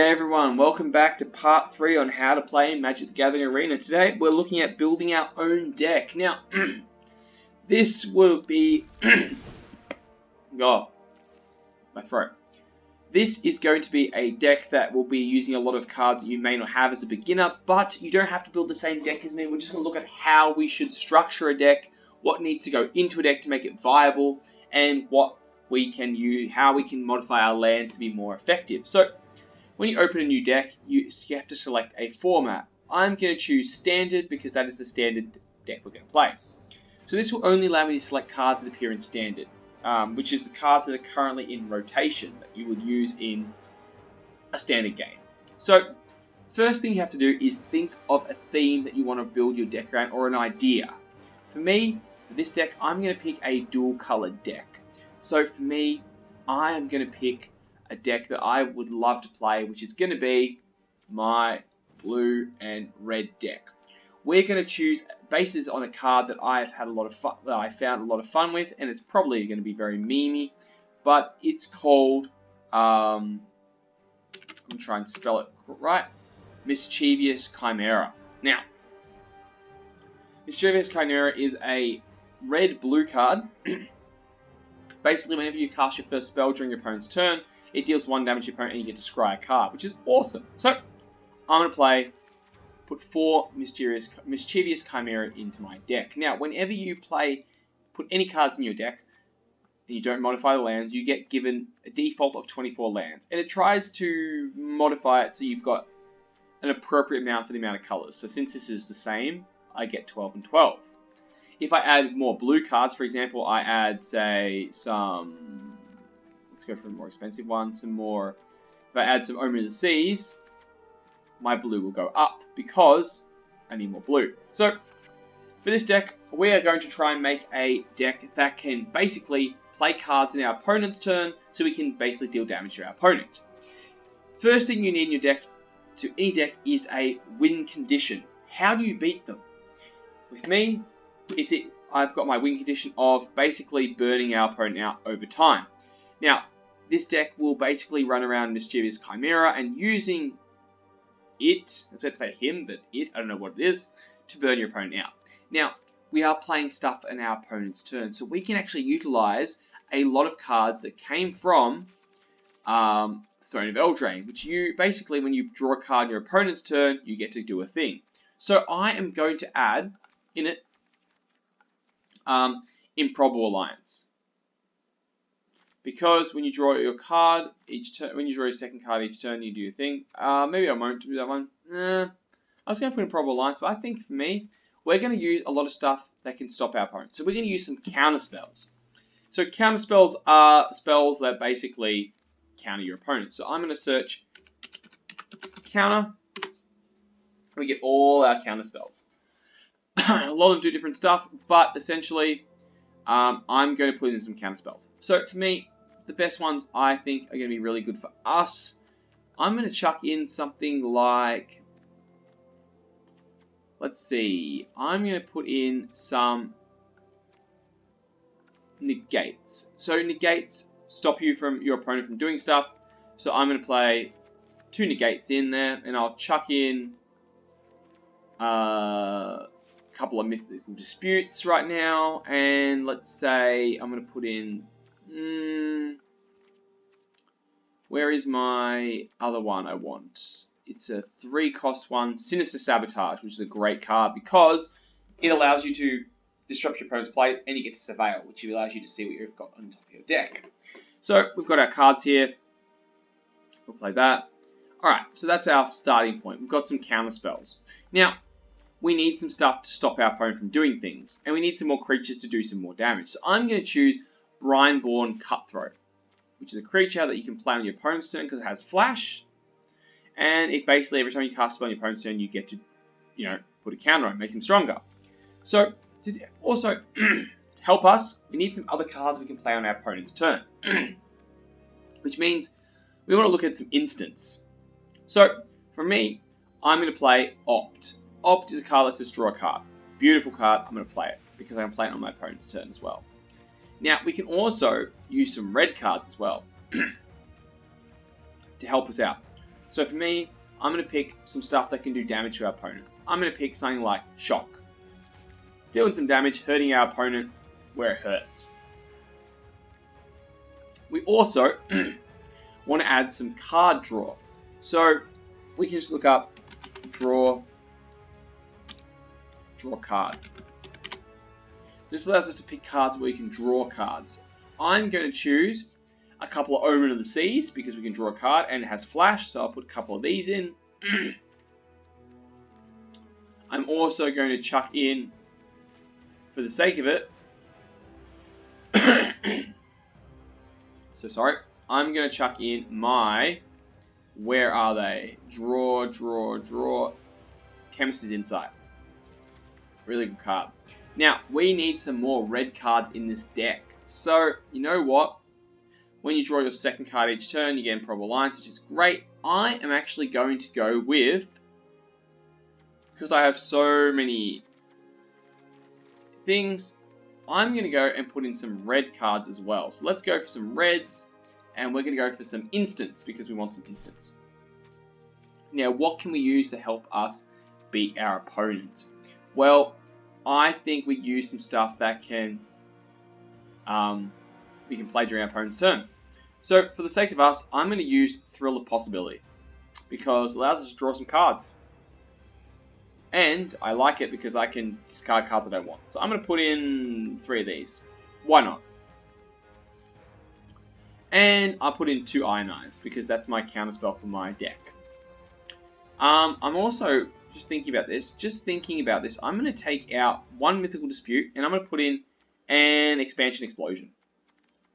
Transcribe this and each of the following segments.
G'day everyone, welcome back to part 3 on how to play in Magic the Gathering Arena. Today we're looking at building our own deck. Now, this will be... oh, my throat. This is going to be a deck that will be using a lot of cards that you may not have as a beginner, but you don't have to build the same deck as me. We're just going to look at how we should structure a deck, what needs to go into a deck to make it viable, and what we can use, how we can modify our lands to be more effective. So, when you open a new deck, you have to select a format. I'm going to choose Standard because that is the standard deck we're going to play. So this will only allow me to select cards that appear in Standard, which is the cards that are currently in rotation that you would use in a standard game. So first thing you have to do is think of a theme that you want to build your deck around, or an idea. For me, for this deck, I'm going to pick a dual colored deck. So for me, I am going to pick a deck that I would love to play, which is going to be my blue and red deck. We're going to choose bases on a card that I've had a lot of fun, that I found a lot of fun with, and it's probably going to be very memey, but it's called I'm trying to spell it right, Mischievous Chimera. Now, Mischievous Chimera is a red-blue card. Basically, whenever you cast your first spell during your opponent's turn, it deals 1 damage to your opponent and you get to scry a card, which is awesome. So, I'm going to put 4 Mischievous Chimera into my deck. Now, whenever you put any cards in your deck, and you don't modify the lands, you get given a default of 24 lands. And it tries to modify it so you've got an appropriate amount for the amount of colors. So since this is the same, I get 12 and 12. If I add more blue cards, for example, I add, say, some... Let's go for a more expensive one. If I add some Omen of the Seas, my blue will go up because I need more blue. So, for this deck, we are going to try and make a deck that can basically play cards in our opponent's turn, so we can basically deal damage to our opponent. First thing you need in your deck, to any deck, is a win condition. How do you beat them? With me, I've got my win condition of basically burning our opponent out over time. Now, this deck will basically run around Mischievous Chimera and using it, I was about to say him, but I don't know what it is, to burn your opponent out. Now, we are playing stuff in our opponent's turn, so we can actually utilize a lot of cards that came from Throne of Eldraine, which you basically, when you draw a card in your opponent's turn, you get to do a thing. So I am going to add in it Improbable Alliance. Because when you draw your card each turn, when you draw your second card each turn, you do your thing. Maybe I won't do that one. I was going to put in Improbable Alliance, but I think for me, we're going to use a lot of stuff that can stop our opponent. So we're going to use some counter spells. So counter spells are spells that basically counter your opponent. So I'm going to search counter. We get all our counter spells. A lot of them do different stuff, but essentially, I'm going to put in some counter spells. So for me, the best ones I think are going to be really good for us. I'm going to chuck in something like, let's see, I'm going to put in some negates. So negates stop your opponent from doing stuff. So I'm going to play 2 negates in there, and I'll chuck in couple of mythical disputes right now, and let's say I'm going to put in where is my other one I want? It's a 3-cost one, Sinister Sabotage, which is a great card because it allows you to disrupt your opponent's play and you get to surveil, which allows you to see what you've got on top of your deck. So we've got our cards here. We'll play that. Alright, so that's our starting point. We've got some counter spells. Now, we need some stuff to stop our opponent from doing things, and we need some more creatures to do some more damage. So I'm going to choose Brineborn Cutthroat, which is a creature that you can play on your opponent's turn because it has flash, and it basically, every time you cast a spell on your opponent's turn, you get to, put a counter on, make him stronger. So, to also help us, we need some other cards we can play on our opponent's turn, which means we want to look at some instants. So, for me, I'm going to play Opt. Opt is a card that lets us draw a card. Beautiful card, I'm going to play it, because I can play it on my opponent's turn as well. Now, we can also use some red cards as well to help us out. So for me, I'm going to pick some stuff that can do damage to our opponent. I'm going to pick something like Shock. Doing some damage, hurting our opponent where it hurts. We also want to add some card draw. So we can just look up draw card. This allows us to pick cards where we can draw cards. I'm going to choose a couple of Omen of the Seas because we can draw a card and it has flash, so I'll put a couple of these in. I'm also going to chuck in, for the sake of it, so sorry, I'm going to chuck in my, where are they? Draw. Chemist's Insight. Really good card. Now, we need some more red cards in this deck. So, you know what? When you draw your second card each turn, you get Improbable Alliance, which is great. I am actually going to go with, because I have so many things, I'm going to go and put in some red cards as well. So let's go for some reds, and we're going to go for some instants, because we want some instants. Now, what can we use to help us beat our opponent? Well, I think we use some stuff that can we can play during our opponent's turn. So for the sake of us, I'm going to use Thrill of Possibility because it allows us to draw some cards. And I like it because I can discard cards I don't want. So I'm going to put in 3 of these. Why not? And I'll put in 2 Ionize because that's my counterspell for my deck. I'm also just thinking about this. I'm going to take out 1 Mythical Dispute and I'm going to put in an Expansion Explosion.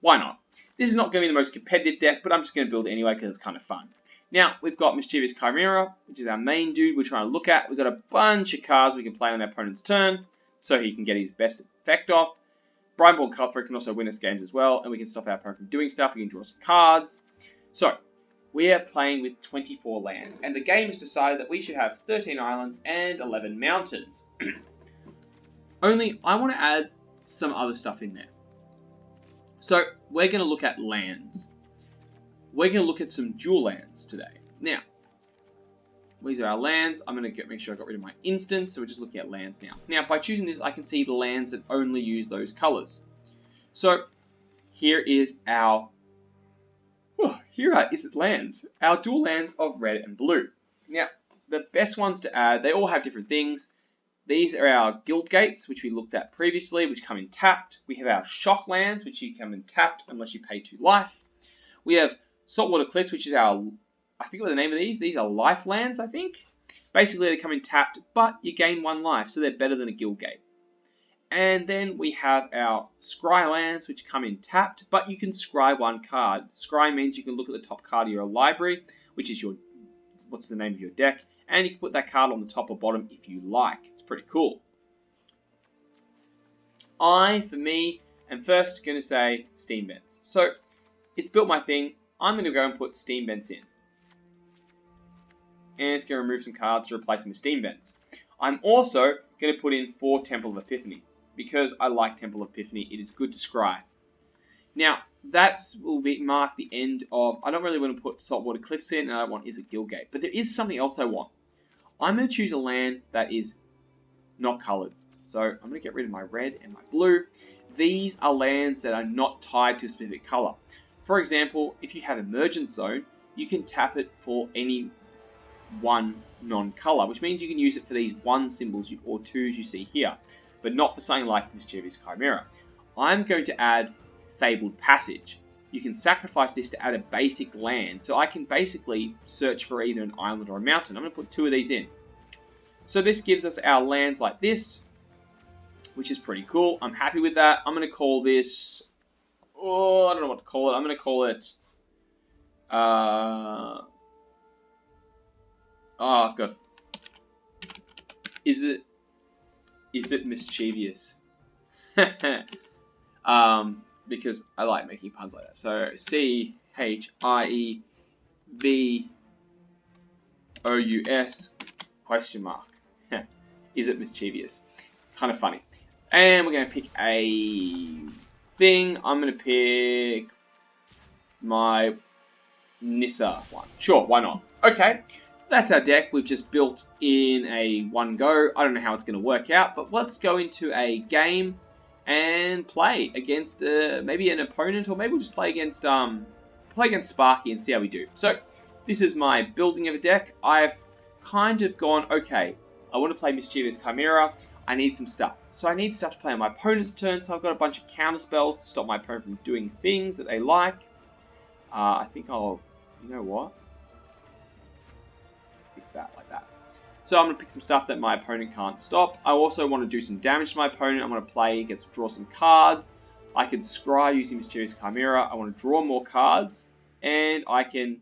Why not? This is not going to be the most competitive deck, but I'm just going to build it anyway because it's kind of fun. Now, we've got Mischievous Chimera, which is our main dude we're trying to look at. We've got a bunch of cards we can play on our opponent's turn, so he can get his best effect off. Brineborn Cutthroat can also win us games as well, and we can stop our opponent from doing stuff. We can draw some cards. So, we are playing with 24 lands, and the game has decided that we should have 13 islands and 11 mountains. Only, I want to add some other stuff in there. So, we're going to look at lands. We're going to look at some dual lands today. Now, these are our lands. I'm going to make sure I got rid of my instance, so we're just looking at lands now. Now, by choosing this, I can see the lands that only use those colors. So, here is our lands. Our dual lands of red and blue. Now, the best ones to add, they all have different things. These are our Guild Gates, which we looked at previously, which come in tapped. We have our Shock lands, which you come in tapped unless you pay 2 life. We have Saltwater Cliffs, which is our, I think what the name of these. These are life lands, I think. Basically, they come in tapped, but you gain 1 life, so they're better than a Guild Gate. And then we have our Scry lands, which come in tapped, but you can scry 1 card. Scry means you can look at the top card of your library, which is your, what's the name of your deck, and you can put that card on the top or bottom if you like. It's pretty cool. For me, am first going to say Steam Vents. So, it's built my thing. I'm going to go and put Steam Vents in. And it's going to remove some cards to replace them with Steam Vents. I'm also going to put in 4 Temple of Epiphany, because I like Temple of Epiphany. It is good to scry. Now, that will mark the end of, I don't really want to put Saltwater Cliffs in, and I don't want Is it Guild Gate. But there is something else I want. I'm going to choose a land that is not coloured. So I'm going to get rid of my red and my blue. These are lands that are not tied to a specific colour. For example, if you have Emergent Zone, you can tap it for any one non-colour, which means you can use it for these 1 symbols or 2s you see here, but not for something like Mischievous Chimera. I'm going to add Fabled Passage. You can sacrifice this to add a basic land, so I can basically search for either an island or a mountain. I'm going to put 2 of these in. So this gives us our lands like this, which is pretty cool. I'm happy with that. I'm going to call this, I don't know what to call it. I'm going to call it, I've got, is it Mischievous? Because I like making puns like that. So CHIEVOUS question mark. Is it Mischievous? Kind of funny. And we're going to pick a thing. I'm going to pick my Nissa one. Sure, why not? Okay, that's our deck we've just built in a one go. I don't know how it's going to work out, but let's go into a game and play against maybe an opponent, or maybe we'll just play against Sparky and see how we do. So this is my building of a deck. I've kind of gone, okay, I want to play Mischievous Chimera. I need some stuff. So I need stuff to play on my opponent's turn, so I've got a bunch of counter spells to stop my opponent from doing things that they like. I think I'll, you know what? Fix that like that. So I'm going to pick some stuff that my opponent can't stop. I also want to do some damage to my opponent. I'm going to play, draw some cards. I can scry using Mischievous Chimera. I want to draw more cards, and I can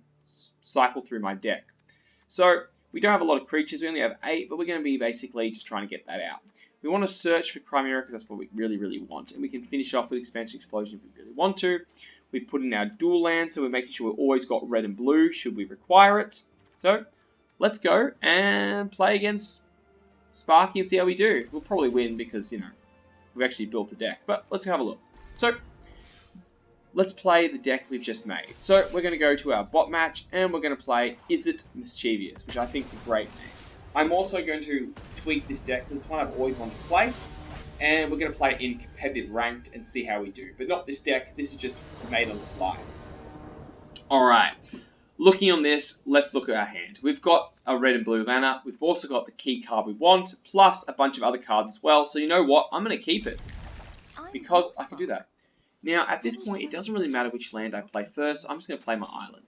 cycle through my deck. So we don't have a lot of creatures. We only have 8, but we're going to be basically just trying to get that out. We want to search for Chimera because that's what we really, really want. And we can finish off with Expansion Explosion if we really want to. We put in our dual land, so we're making sure we've always got red and blue should we require it. So let's go and play against Sparky and see how we do. We'll probably win because, you know, we've actually built a deck. But let's have a look. So let's play the deck we've just made. So we're going to go to our bot match and we're going to play Is It Mischievous, which I think is a great name. I'm also going to tweak this deck because it's one I've always wanted to play. And we're going to play it in competitive ranked and see how we do. But not this deck, this is just made on the fly. Alright, looking on this, let's look at our hand. We've got a red and blue mana. We've also got the key card we want, plus a bunch of other cards as well. So you know what? I'm going to keep it because I can do that. Now, at this point, it doesn't really matter which land I play first. I'm just going to play my island.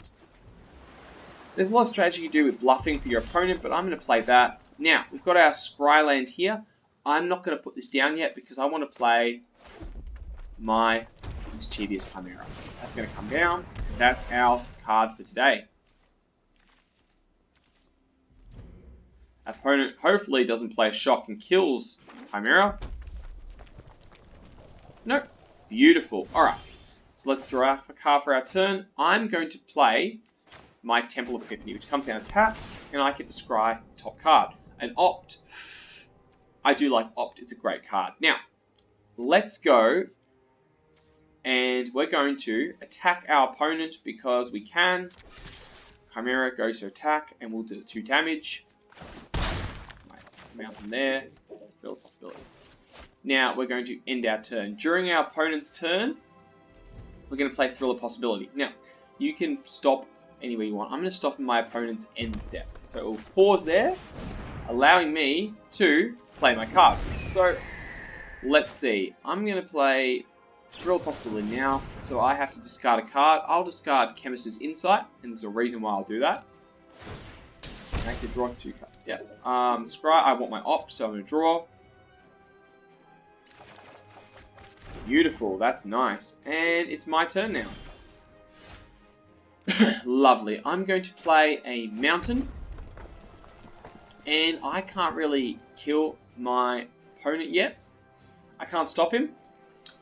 There's a lot of strategy you do with bluffing for your opponent, but I'm going to play that. Now, we've got our Scry land here. I'm not going to put this down yet because I want to play my Mischievous Chimera. That's going to come down. That's our card for today. Our opponent hopefully doesn't play Shock and kills Chimera. Nope. Beautiful. Alright. So let's draw a card for our turn. I'm going to play my Temple Epiphany, which comes down tapped, and I get to scry the top card. An Opt. I do like Opt. It's a great card. Now, let's go, and we're going to attack our opponent because we can. Chimera goes to attack, and we'll do 2 damage. Mountain there. Build possibility. Now, we're going to end our turn. During our opponent's turn, we're going to play Thrill of Possibility. Now, you can stop anywhere you want. I'm going to stop in my opponent's end step. So, we'll pause there, allowing me to play my card. So, let's see. I'm going to play Thrill of Possibility now. So, I have to discard a card. I'll discard Chemist's Insight, and there's a reason why I'll do that. I can draw 2 cards. Yeah. Scry, I want my Opt, so I'm going to draw. Beautiful, that's nice. And it's my turn now. Lovely. I'm going to play a Mountain. And I can't really kill my opponent yet. I can't stop him.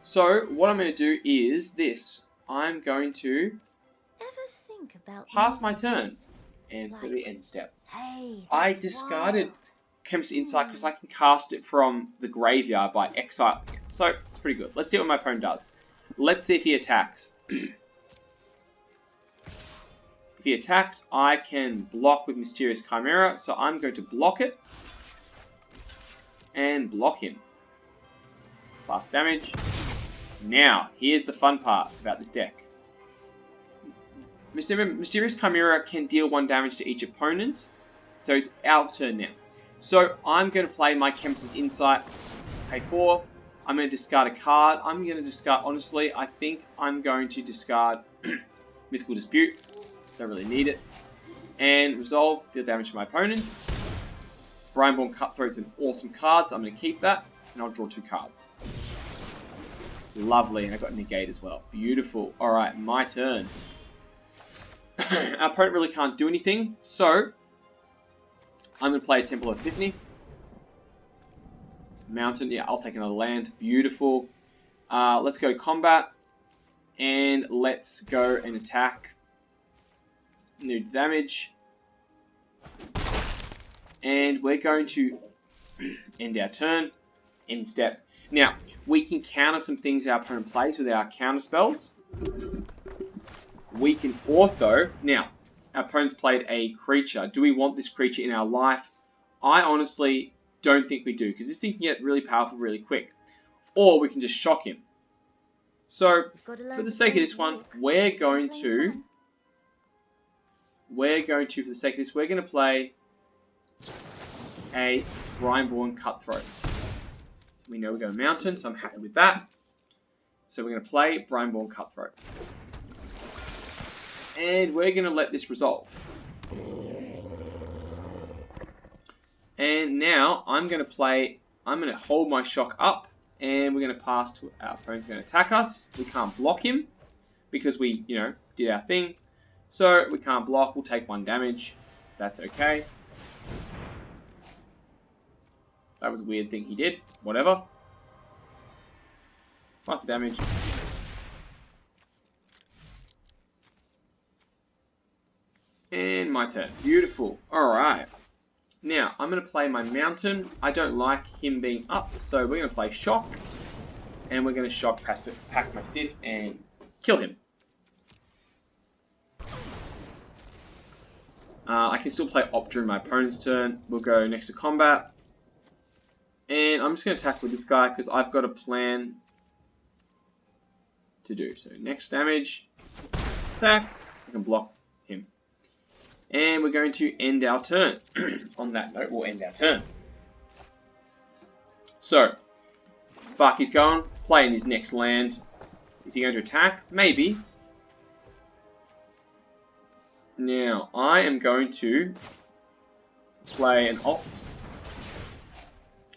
So what I'm going to do is this. I'm going to pass my turn and for the end step. I discarded Chemist's Insight because I can cast it from the graveyard by exiling it. So it's pretty good. Let's see what my opponent does. Let's see if he attacks. If he attacks, I can block with Mysterious Chimera. So I'm going to block it and block him. Fast damage. Now, here's the fun part about this deck. Mysterious Chimera can deal 1 damage to each opponent. So it's our turn now. So I'm going to play my Chemist's Insight, pay 4. I'm going to discard a card. I'm going to discard, honestly, I think I'm going to discard Mythical Dispute. Don't really need it. And Resolve, deal damage to my opponent. Brineborn Cutthroat's an awesome card, so I'm going to keep that. And I'll draw 2 cards. Lovely, and I got Negate as well. Beautiful. Alright, my turn. Our opponent really can't do anything, so I'm going to play a Temple of Epiphany. Mountain, yeah, I'll take another land. Beautiful. Let's go combat. And let's go and attack. New damage. And we're going to end our turn. End step. Now, we can counter some things our opponent plays with our counter spells. we can also... Now, our opponent's played a creature. Do we want this creature in our life? I honestly don't think we do, because this thing can get really powerful really quick. Or we can just shock him. So, for the sake of this one, we're going to, for the sake of this, we're going to play a Brineborn Cutthroat. We know we're going to Mountain, so I'm happy with that. So we're going to play Brineborn Cutthroat. And we're going to let this resolve. And now I'm going to hold my shock up, and we're going to pass to our opponent's going to attack us. We can't block him because we, did our thing. So we can't block. We'll take 1 damage. That's okay. That was a weird thing he did. Whatever. Pass the damage. And my turn. Beautiful. Alright. Now, I'm going to play my Mountain. I don't like him being up, so we're going to play Shock. And we're going to Shock Pack Mastiff and kill him. I can still play Op during my opponent's turn. We'll go next to combat. And I'm just going to attack with this guy because I've got a plan to do. So next damage, attack, I can block him. And we're going to end our turn. On that note, we'll end our turn. So, Sparky's going, playing his next land. Is he going to attack? Maybe. Now, I am going to play an Opt.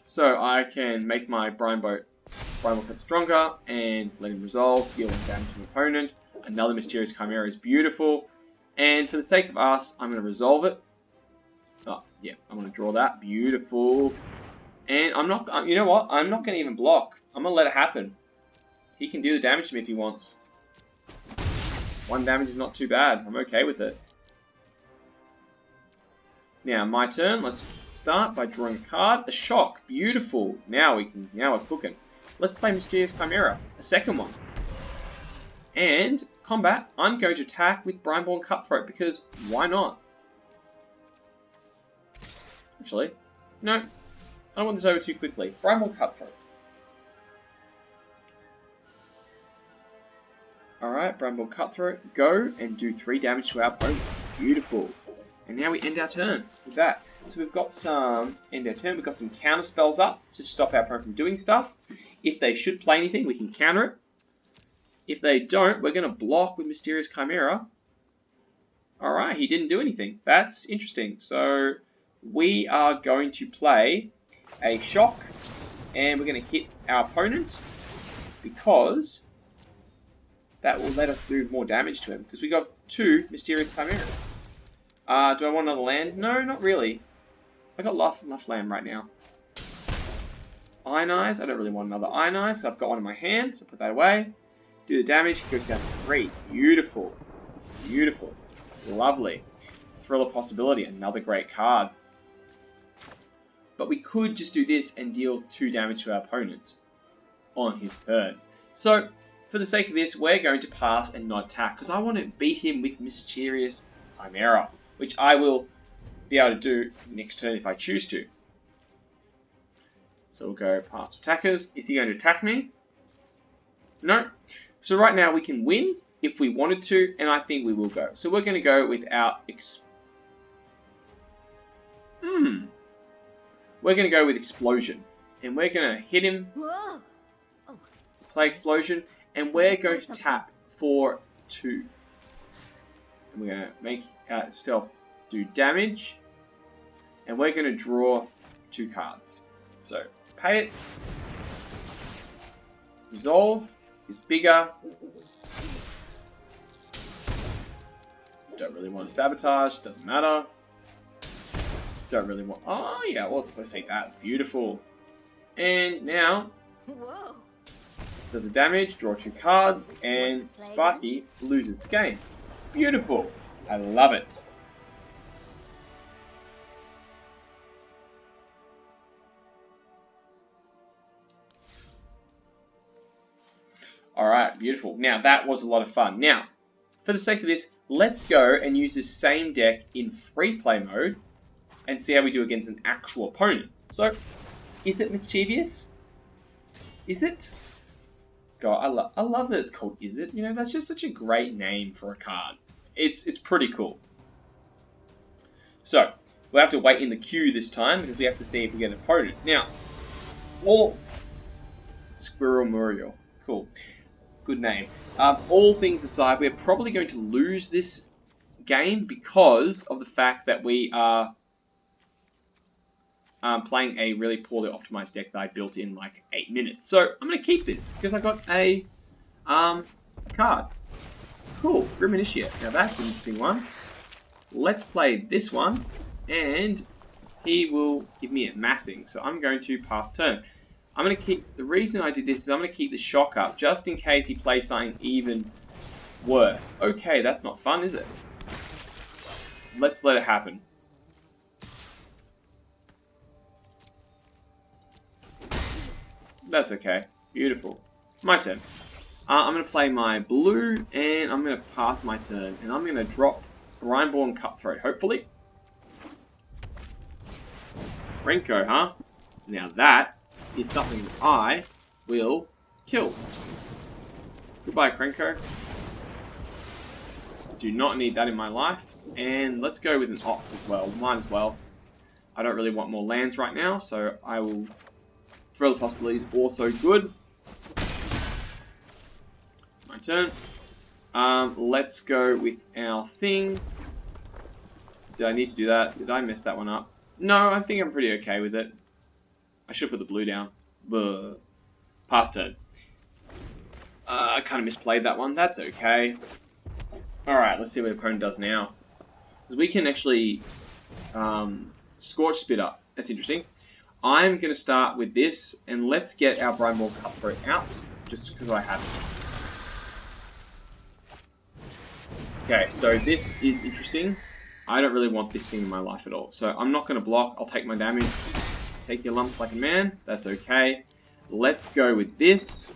So I can make my Brineborn stronger and let him resolve, deal 1 damage to the opponent. Another Mysterious Chimera is beautiful. And for the sake of us, I'm going to resolve it. Oh, yeah, I'm going to draw that. Beautiful. And I'm not, you know what? I'm not going to even block. I'm going to let it happen. He can do the damage to me if he wants. 1 damage is not too bad. I'm okay with it. Now, my turn. Let's start by drawing a card. A Shock. Beautiful. Now we're cooking. Let's play Mysterious Chimera. A second one. And combat, I'm going to attack with Brineborn Cutthroat because why not? Actually, no. I don't want this over too quickly. Brineborn Cutthroat. Alright, Brineborn Cutthroat. Go and do 3 damage to our opponent. Beautiful. And now we end our turn with that. So we've got some we've got some counter spells up to stop our opponent from doing stuff. If they should play anything, we can counter it. If they don't, we're going to block with Mysterious Chimera. Alright, he didn't do anything. That's interesting. So we are going to play a Shock, and we're going to hit our opponent because that will let us do more damage to him because we got 2 Mysterious Chimera. Do I want another land? No, not really. I got enough land right now. Ionize. I don't really want another Ionize. I've got one in my hand, so put that away. Do the damage. Goes down to 3. Beautiful. Beautiful. Lovely. Thrill of Possibility. Another great card. But we could just do this and deal 2 damage to our opponent on his turn. So, for the sake of this, we're going to pass and not attack because I want to beat him with Mysterious Chimera, which I will be able to do next turn if I choose to. So we'll go past attackers. Is he going to attack me? No. So right now we can win if we wanted to, and I think we will go. So we're going to go with our We're going to go with Explosion, and we're going to hit him. Play Explosion, and we're going to tap for 2. And we're going to make ourselves do damage, and we're going to draw 2 cards. So pay it. Resolve is bigger. Don't really want to sabotage, doesn't matter. Don't really want, oh yeah, well, let's take that, it's beautiful. And now, does the damage, draw 2 cards, and Sparky loses the game. Beautiful, I love it. Alright, beautiful. Now, that was a lot of fun. Now, for the sake of this, let's go and use this same deck in free play mode and see how we do against an actual opponent. So, is it mischievous? Is it? God, I love that it's called Is It? You know, that's just such a great name for a card. It's pretty cool. So, we'll have to wait in the queue this time because we have to see if we get an opponent. Now, Squirrel Muriel. Cool. Good name. All things aside, we're probably going to lose this game because of the fact that we are playing a really poorly optimized deck that I built in like 8 minutes. So I'm going to keep this because I got a card. Cool, Grim Initiate. Now that's an interesting one. Let's play this one, and he will give me a massing. So I'm going to pass turn. I'm going to keep, the reason I did this is I'm going to keep the shock up just in case he plays something even worse. Okay, that's not fun, is it? Let's let it happen. That's okay. Beautiful. My turn. I'm going to play my blue, and I'm going to pass my turn. And I'm going to drop Rhineborn Cutthroat, hopefully. Renko, huh? Now that is something that I will kill. Goodbye, Krenko. Do not need that in my life. And let's go with an Opt as well. Might as well. I don't really want more lands right now, so I will throw the possibilities. Also good. My turn. Let's go with our thing. Did I need to do that? Did I mess that one up? No, I think I'm pretty okay with it. I should put the blue down. Pass turn. I kind of misplayed that one. That's okay. Alright, let's see what the opponent does now. Because we can actually Scorch Spitter. That's interesting. I'm going to start with this, and let's get our Brimwall Cutthroat out, just because I have it. Okay, so this is interesting. I don't really want this thing in my life at all. So I'm not going to block. I'll take my damage. Take your lumps like a man. That's okay. Let's go with this.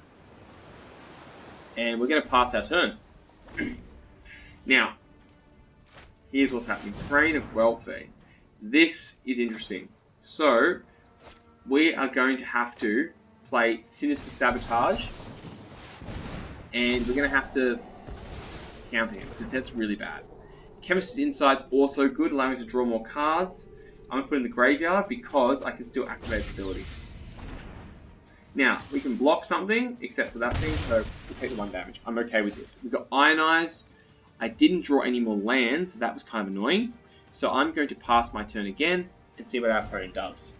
And we're going to pass our turn. Now, here's what's happening. Train of Welfare. This is interesting. So, we are going to have to play Sinister Sabotage. And we're going to have to counter him, because that's really bad. Chemist's Insight's also good, allowing me to draw more cards. I'm going to put it in the graveyard because I can still activate its ability. Now, we can block something, except for that thing, so we'll take the 1 damage. I'm okay with this. We've got Ionize. I didn't draw any more lands, so that was kind of annoying. So I'm going to pass my turn again and see what our opponent does.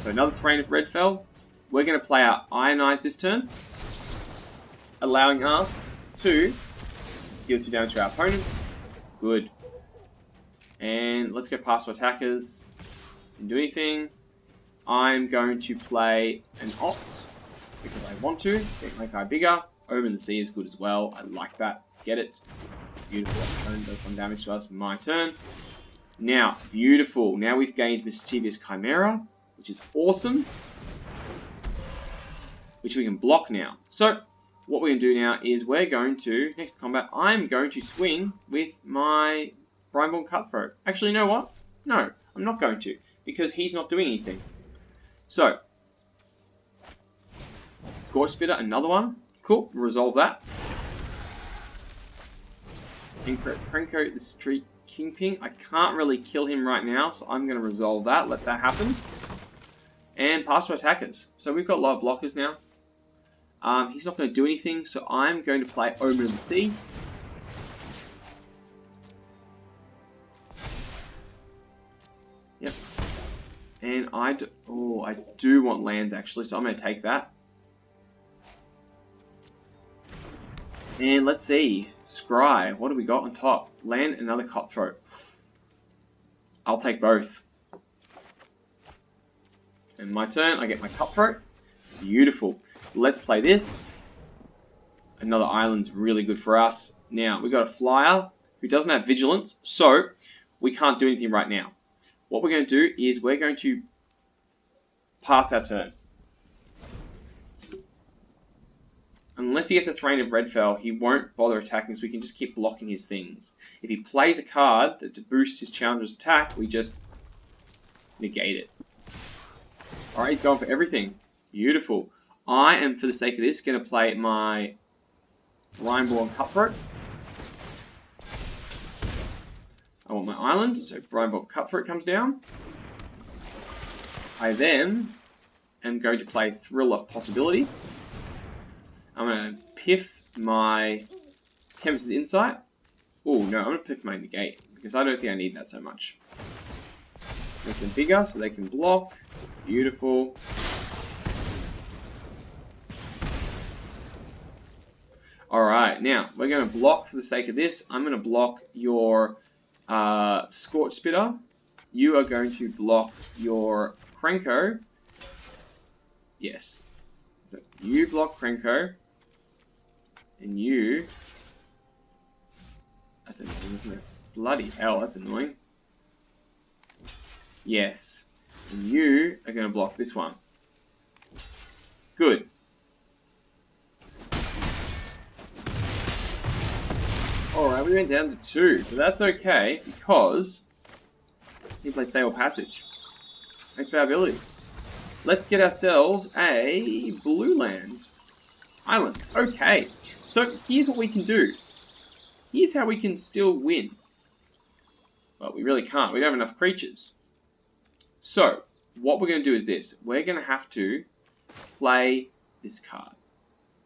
So another Thrain of Redfell. We're going to play our Ionize this turn, allowing us to deal 2 damage to our opponent. Good. And let's go past our attackers. Didn't do anything. I'm going to play an Opt because I want to. Make my card bigger. Omen the Sea is good as well. I like that. Get it. Beautiful. Opponent does 1 damage to us. My turn. Now, beautiful. Now we've gained Mischievous Chimera, which is awesome. Which we can block now. So, what we're going to do now is we're going to, next combat, I'm going to swing with my Brineborn Cutthroat. Actually, you know what? No, I'm not going to, because he's not doing anything. So, Scorch Spitter, another one. Cool, resolve that. Krenko, the Street Kingpin. I can't really kill him right now, so I'm going to resolve that, let that happen. And pass to attackers. So we've got a lot of blockers now. He's not going to do anything, so I'm going to play Omen of the Sea. Yep. And I do want lands actually, so I'm going to take that. And let's see, Scry, what do we got on top? Land, another Cutthroat. I'll take both. And my turn, I get my Cutthroat. Beautiful. Let's play this. Another island's really good for us. Now, we've got a flyer who doesn't have vigilance, so we can't do anything right now. What we're going to do is we're going to pass our turn. unless he gets a Thrain of Redfell, he won't bother attacking, so we can just keep blocking his things. If he plays a card to boost his challenger's attack, we just negate it. Alright, he's going for everything. Beautiful. I am, for the sake of this, going to play my Brineborn Cutthroat. I want my island, so Brineborn Cutthroat comes down. I then am going to play Thrill of Possibility. I'm going to piff my Tempest's Insight. Oh no, I'm going to piff my Negate, because I don't think I need that so much. Make them bigger so they can block. Beautiful. Alright, now we're going to block for the sake of this. I'm going to block your Scorch Spitter. You are going to block your Krenko. Yes. So you block Krenko. And you... That's annoying, isn't it? Bloody hell, that's annoying. Yes. And you are going to block this one. Good. Alright, we went down to 2, so that's okay, because he played Fatal Passage. Thanks for our ability. Let's get ourselves a blue land. Island. Okay, so here's what we can do. Here's how we can still win. Well, we really can't. We don't have enough creatures. So, what we're going to do is this. We're going to have to play this card.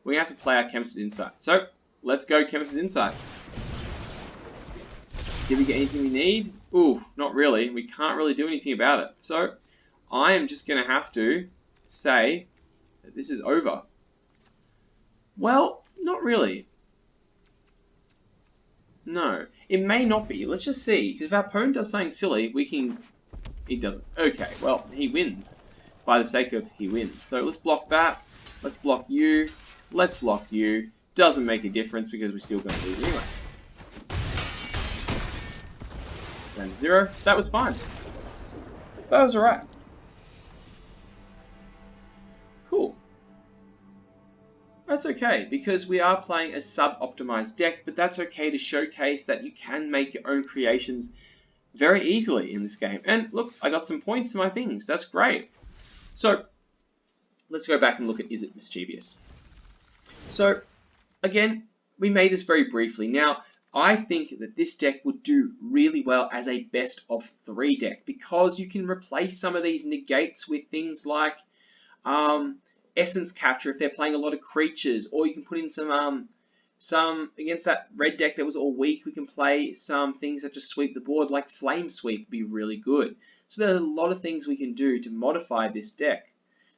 We're going to have to play our Chemist's Insight. So, let's go Chemist's Insight. Did we get anything we need? Ooh, not really. We can't really do anything about it. So, I am just going to have to say that this is over. Well, not really. No, it may not be. Let's just see. Because if our opponent does something silly, we can... He doesn't. Okay, well, he wins. By the sake of he wins. So let's block that. Let's block you. Let's block you. Doesn't make a difference because we're still going to lose anyway. Down to 0. That was fine. That was alright. Cool. That's okay, because we are playing a sub-optimized deck, but that's okay to showcase that you can make your own creations very easily in this game. And look, I got some points to my things. That's great. So, let's go back and look at Is It Mischievous? So, again, we made this very briefly. Now, I think that this deck would do really well as a best of 3 deck, because you can replace some of these negates with things like Essence Capture if they're playing a lot of creatures, or you can put in some against that red deck that was all weak. We can play some things that just sweep the board, like Flame Sweep would be really good. So there's a lot of things we can do to modify this deck.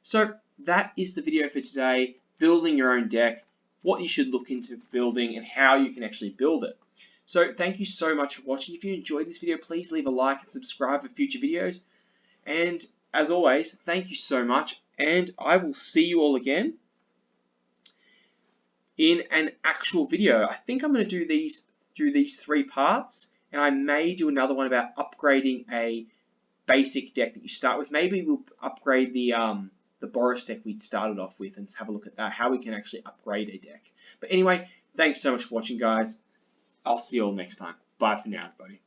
So that is the video for today, building your own deck, what you should look into building, and how you can actually build it. So thank you so much for watching. If you enjoyed this video, please leave a like and subscribe for future videos. And as always, thank you so much, and I will see you all again in an actual video. I think I'm going to do these 3 parts, and I may do another one about upgrading a basic deck that you start with. Maybe we'll upgrade the Boros deck we started off with and have a look at that, how we can actually upgrade a deck. But anyway, thanks so much for watching, guys. I'll see you all next time. Bye for now, everybody.